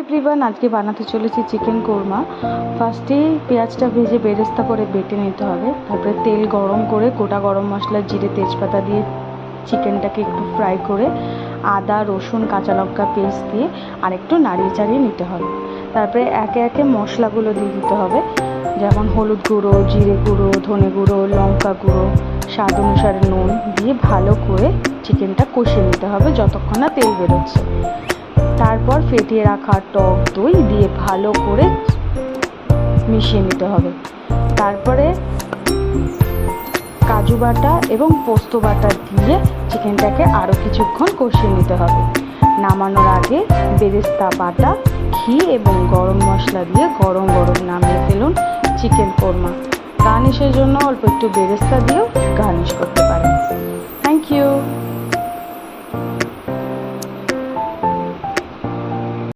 Everyone, আজকে বানাতে চলেছি চিকেন কোরমা। ফার্স্টে পেঁয়াজটা ভেজে বেরেস্তা করে বেটে নিতে হবে। তারপরে তেল গরম করে গোটা গরম মশলা, জিরে, তেজপাতা দিয়ে চিকেনটাকে একটু ফ্রাই করে আদা, রসুন, কাঁচা লঙ্কা পেস্ট দিয়ে আর একটু নাড়িয়ে চাড়িয়ে নিতে হবে। তারপরে একে একে মশলাগুলো দিয়ে দিতে হবে, যেমন হলুদ গুঁড়ো, জিরে গুঁড়ো, ধনে গুঁড়ো, লঙ্কা গুঁড়ো, স্বাদ অনুসারে নুন দিয়ে ভালো করে চিকেনটা কষিয়ে নিতে হবে যতক্ষণ না তেল বেরোচ্ছে। তারপর ফেটিয়ে রাখা টক দই দিয়ে ভালো করে মিশিয়ে নিতে হবে। তারপরে কাজু বাটা এবং পোস্ত বাটা দিয়ে চিকেনটাকে আরও কিছুক্ষণ কষিয়ে নিতে হবে। নামানোর আগে বেরেস্তা বাটা, ঘি এবং গরম মশলা দিয়ে গরম গরম নামিয়ে ফেলুন চিকেন কোরমা। গার্নিশের জন্য অল্প একটু বেরেস্তা দিয়েও গার্নিশ করতে পারেন। Thank you.